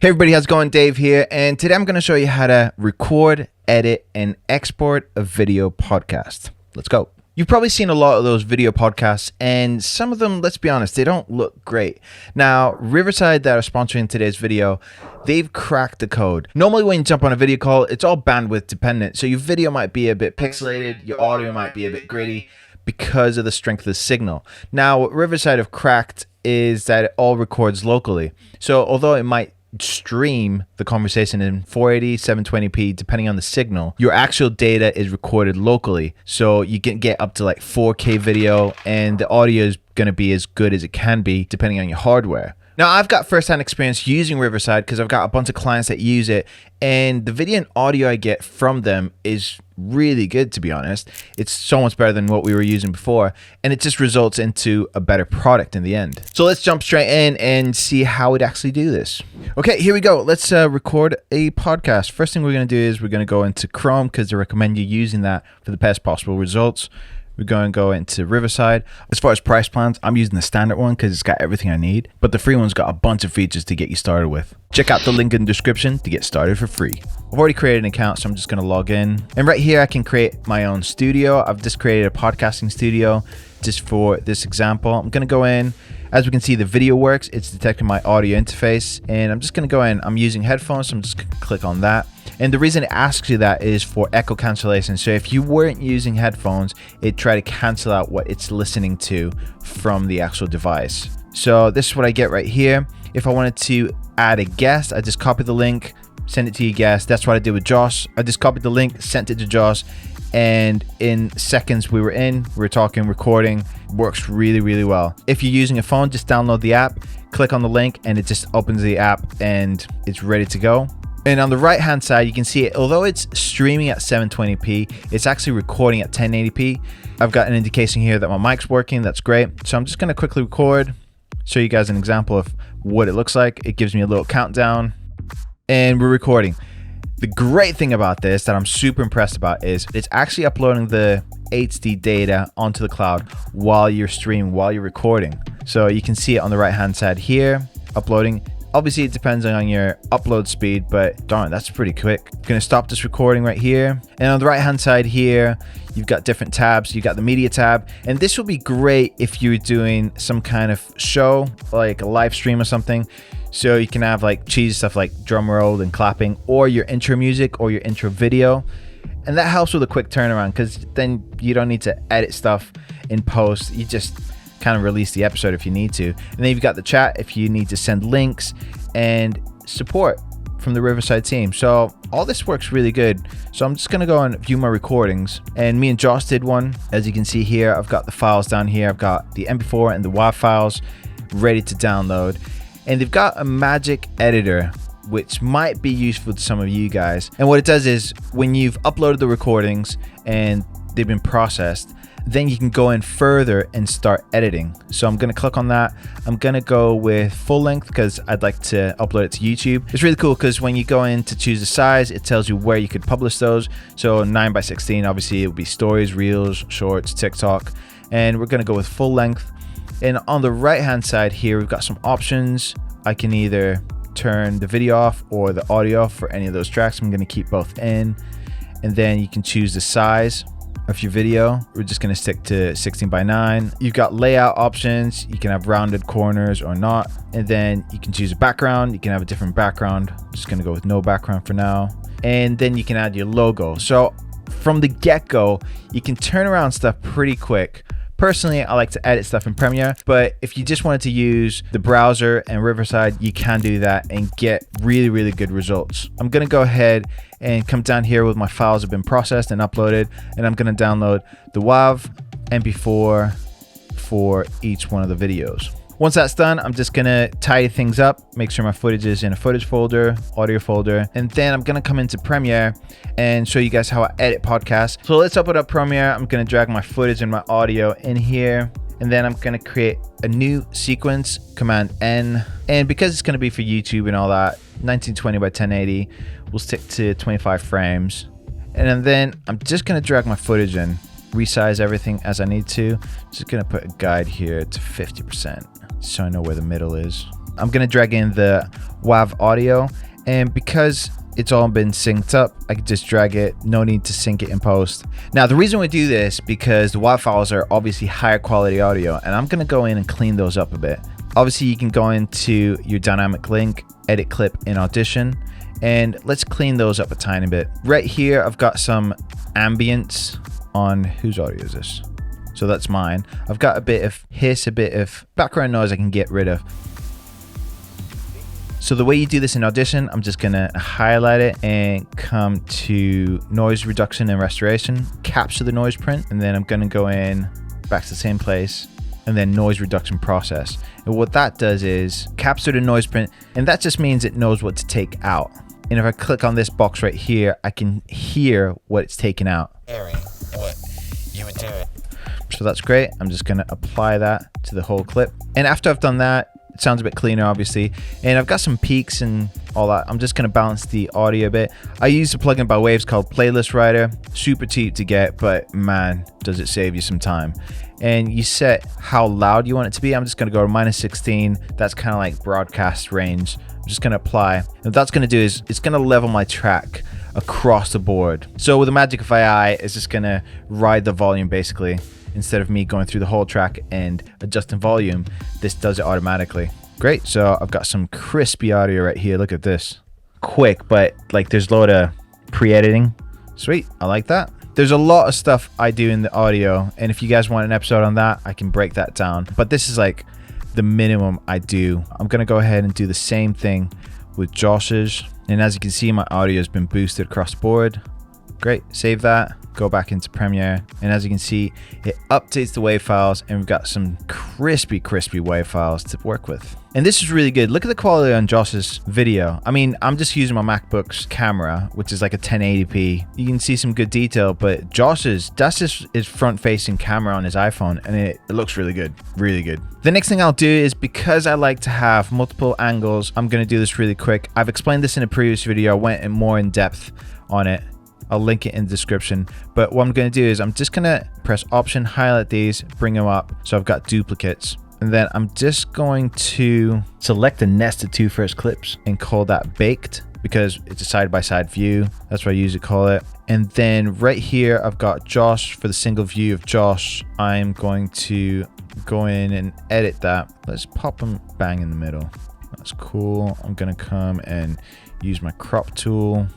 Hey everybody, how's it going? Dave here, and today I'm going to show you how to record, edit, and export a video podcast. Let's go. You've probably seen a lot of those video podcasts, and some of them, let's be honest, they don't look great. Now, Riverside that are sponsoring today's video, they've cracked the code. Normally when you jump on a video call, it's all bandwidth dependent, so your video might be a bit pixelated, your audio might be a bit gritty because of the strength of the signal. Now, what Riverside have cracked is that it all records locally. So although it might stream the conversation in 480, 720p, depending on the signal, your actual data is recorded locally. So you can get up to like 4K video, and the audio is going to be as good as it can be depending on your hardware. Now, I've got first-hand experience using Riverside because I've got a bunch of clients that use it, and the video and audio I get from them is really good, to be honest. It's so much better than what we were using before, and it just results into a better product in the end. So let's jump straight in and see how it actually do this. Okay, here we go. Let's record a podcast. First thing we're going to do is we're going to go into Chrome because I recommend you using that for the best possible results. We're going to go into Riverside. As far as price plans, I'm using the standard one because it's got everything I need, but the free one's got a bunch of features to get you started with. Check out the link in the description to get started for free. I've already created an account, so I'm just going to log in. And right here, I can create my own studio. I've just created a podcasting studio just for this example. I'm going to go in. As we can see, the video works. It's detecting my audio interface, and I'm just going to go in. I'm using headphones, so I'm just going to click on that. And the reason it asks you that is for echo cancellation. So if you weren't using headphones, it'd try to cancel out what it's listening to from the actual device. So this is what I get right here. If I wanted to add a guest, I just copy the link, send it to your guest. That's what I did with Josh. I just copied the link, sent it to Josh, and in seconds we were talking, recording. Works really, really well. If you're using a phone, just download the app, click on the link, and it just opens the app and it's ready to go. And on the right hand side, you can see it, although it's streaming at 720p, it's actually recording at 1080p. I've got an indication here that my mic's working. That's great. So I'm just going to quickly record, show you guys an example of what it looks like. It gives me a little countdown, and we're recording. The great thing about this that I'm super impressed about is it's actually uploading the HD data onto the cloud while you're streaming, while you're recording. So you can see it on the right hand side here, uploading. Obviously it depends on your upload speed, but darn, that's pretty quick. I'm gonna stop this recording right here. And on the right hand side here, you've got different tabs. You've got the media tab, and this will be great if you're doing some kind of show, like a live stream or something. So you can have like cheesy stuff like drum roll and clapping, or your intro music or your intro video. And that helps with a quick turnaround because then you don't need to edit stuff in post. You just kind of release the episode if you need to. And then you've got the chat if you need to send links and support from the Riverside team. So all this works really good. So I'm just gonna go and view my recordings, and me and Josh did one. As you can see here, I've got the files down here. I've got the MP4 and the WAV files ready to download, and they've got a magic editor which might be useful to some of you guys. And what it does is when you've uploaded the recordings and they've been processed, then you can go in further and start editing. So I'm gonna click on that. I'm gonna go with full length because I'd like to upload it to YouTube. It's really cool because when you go in to choose the size, it tells you where you could publish those. So 9:16, obviously it will be stories, reels, shorts, TikTok, and we're gonna go with full length. And on the right hand side here, we've got some options. I can either turn the video off or the audio off for any of those tracks. I'm gonna keep both in. And then you can choose the size of your video. We're just gonna stick to 16:9. You've got layout options. You can have rounded corners or not. And then you can choose a background. You can have a different background. I'm just gonna go with no background for now. And then you can add your logo. So from the get-go, you can turn around stuff pretty quick. Personally, I like to edit stuff in Premiere, but if you just wanted to use the browser and Riverside, you can do that and get really, really good results. I'm gonna go ahead and come down here with my files have been processed and uploaded, and I'm gonna download the WAV, MP4 for each one of the videos. Once that's done, I'm just gonna tidy things up, make sure my footage is in a footage folder, audio folder, and then I'm gonna come into Premiere and show you guys how I edit podcasts. So let's open up Premiere. I'm gonna drag my footage and my audio in here, and then I'm gonna create a new sequence, Command N. And because it's gonna be for YouTube and all that, 1920 by 1080, we'll stick to 25 frames. And then I'm just gonna drag my footage in, resize everything as I need to. Just gonna put a guide here to 50%. So I know where the middle is. I'm gonna drag in the WAV audio, and because it's all been synced up, I can just drag it, no need to sync it in post. Now, the reason we do this because the WAV files are obviously higher quality audio, and I'm gonna go in and clean those up a bit. Obviously, you can go into your dynamic link, edit clip in Audition, and let's clean those up a tiny bit. Right here, I've got some ambience on, whose audio is this? So that's mine. I've got a bit of hiss, a bit of background noise I can get rid of. So the way you do this in Audition, I'm just gonna highlight it and come to noise reduction and restoration, capture the noise print, and then I'm gonna go in back to the same place, and then noise reduction process. And what that does is capture the noise print, and that just means it knows what to take out. And if I click on this box right here, I can hear what it's taken out. What you would do it. So that's great. I'm just gonna apply that to the whole clip. And after I've done that, it sounds a bit cleaner, obviously. And I've got some peaks and all that. I'm just gonna balance the audio a bit. I use a plugin by Waves called Playlist Writer. Super cheap to get, but man, does it save you some time. And you set how loud you want it to be. I'm just gonna go to -16. That's kind of like broadcast range. I'm just gonna apply. And what that's gonna do is it's gonna level my track across the board. So with the magic of AI, it's just gonna ride the volume basically. Instead of me going through the whole track and adjusting volume, this does it automatically. Great, so I've got some crispy audio right here. Look at this. Quick, but like there's a load of pre-editing. Sweet, I like that. There's a lot of stuff I do in the audio, and if you guys want an episode on that, I can break that down. But this is like the minimum I do. I'm gonna go ahead and do the same thing with Josh's. And as you can see, my audio has been boosted across the board. Great, save that, go back into Premiere, and as you can see, it updates the WAV files, and we've got some crispy WAV files to work with. And this is really good. Look at the quality on Josh's video. I mean, I'm just using my MacBook's camera, which is like a 1080p. You can see some good detail, but Josh's, that's just his front-facing camera on his iPhone, and it looks really good, really good. The next thing I'll do is, because I like to have multiple angles, I'm gonna do this really quick. I've explained this in a previous video. I went more in depth on it. I'll link it in the description. But what I'm going to do is I'm just going to press Option, highlight these, bring them up. So I've got duplicates. And then I'm just going to select the nested two first clips and call that baked because it's a side-by-side view. That's what I usually call it. And then right here, I've got Josh. For the single view of Josh, I'm going to go in and edit that. Let's pop them bang in the middle. That's cool. I'm going to come and use my crop tool.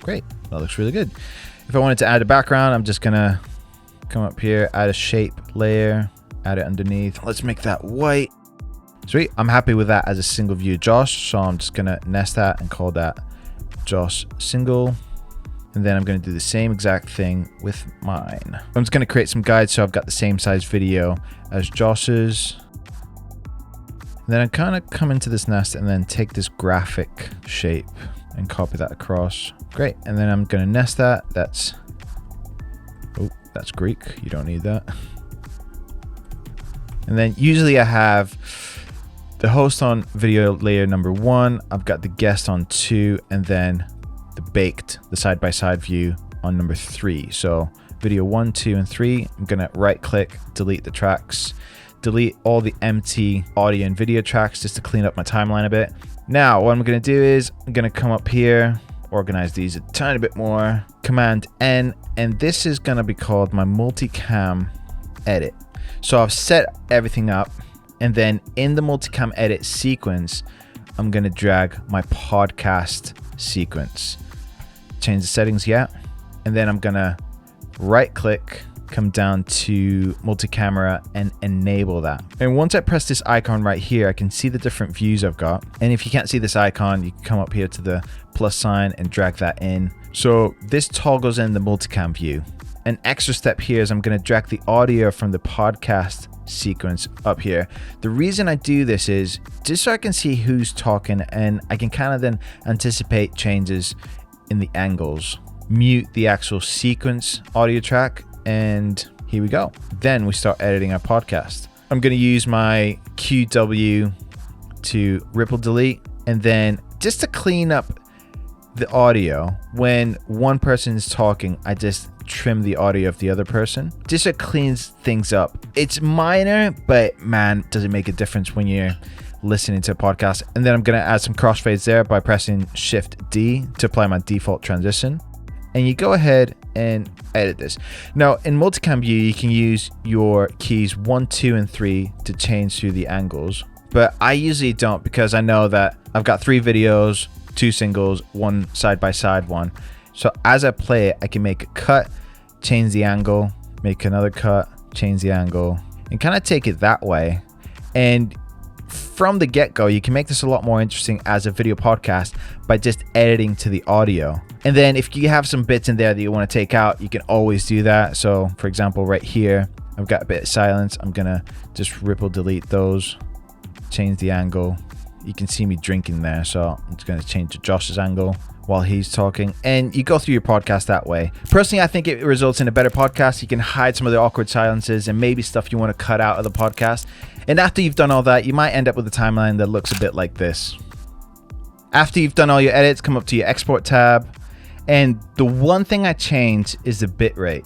Great, that looks really good. If I wanted to add a background, I'm just gonna come up here, add a shape layer, add it underneath. Let's make that white. Sweet, I'm happy with that as a single view Josh. So I'm just gonna nest that and call that Josh single. And then I'm gonna do the same exact thing with mine. I'm just gonna create some guides so I've got the same size video as Josh's. And then I kind of come into this nest and then take this graphic shape and copy that across. Great, and then I'm gonna nest that. That's Greek, you don't need that. And then usually I have the host on video layer number 1, I've got the guest on 2, and then the baked, the side-by-side view on number 3. So video 1, 2, and 3, I'm gonna right click, delete the tracks, delete all the empty audio and video tracks just to clean up my timeline a bit. Now, what I'm gonna do is I'm gonna come up here, organize these a tiny bit more, Command N, and this is gonna be called my multicam edit. So I've set everything up, and then in the multicam edit sequence, I'm gonna drag my podcast sequence. Change the settings yet, and then I'm gonna right click, come down to multi-camera and enable that. And once I press this icon right here, I can see the different views I've got. And if you can't see this icon, you can come up here to the plus sign and drag that in. So this toggles in the multicam view. An extra step here is I'm going to drag the audio from the podcast sequence up here. The reason I do this is just so I can see who's talking, and I can kind of then anticipate changes in the angles. Mute the actual sequence audio track, and here we go. Then we start editing our podcast. I'm going to use my QW to ripple delete, and then just to clean up the audio, when one person is talking, I just trim the audio of the other person. Just so it cleans things up. It's minor, but man, does it make a difference when you're listening to a podcast. And then I'm going to add some crossfades there by pressing Shift D to apply my default transition. And you go ahead and edit this. Now in multicam view, you can use your keys 1, 2, and 3 to change through the angles. But I usually don't, because I know that I've got 3 videos, 2 singles, 1 side by side one. So as I play it, I can make a cut, change the angle, make another cut, change the angle, and kind of take it that way. And from the get-go, you can make this a lot more interesting as a video podcast by just editing to the audio. And then if you have some bits in there that you want to take out, you can always do that. So for example, right here, I've got a bit of silence. I'm gonna just ripple delete those, change the angle. You can see me drinking there, so I'm just gonna change to Josh's angle while he's talking, and you go through your podcast that way. Personally, I think it results in a better podcast. You can hide some of the awkward silences and maybe stuff you want to cut out of the podcast. And after you've done all that, you might end up with a timeline that looks a bit like this. After you've done all your edits, come up to your export tab. And the one thing I change is the bitrate,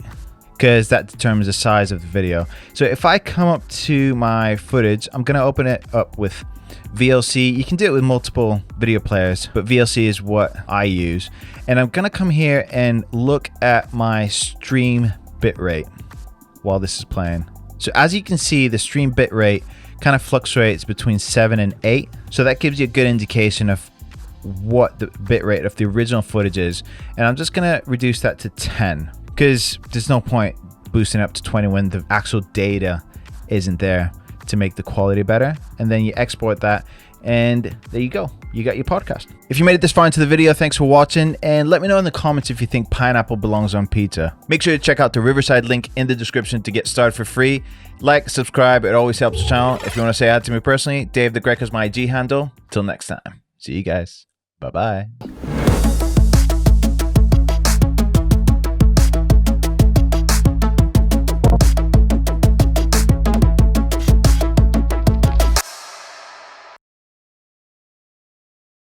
because that determines the size of the video. So if I come up to my footage, I'm going to open it up with VLC. You can do it with multiple video players, but VLC is what I use. And I'm going to come here and look at my stream bitrate while this is playing. So as you can see, the stream bitrate kind of fluctuates between 7 and 8. So that gives you a good indication of what the bitrate of the original footage is. And I'm just going to reduce that to 10, because there's no point boosting up to 20 when the actual data isn't there to make the quality better. And then you export that, and there you go. You got your podcast. If you made it this far into the video, thanks for watching, and let me know in the comments if you think pineapple belongs on pizza. Make sure to check out the Riverside link in the description to get started for free. Like, subscribe, it always helps the channel. If you want to say hi to me personally, Dave the Greco is my IG handle. Till next time, see you guys. Bye-bye.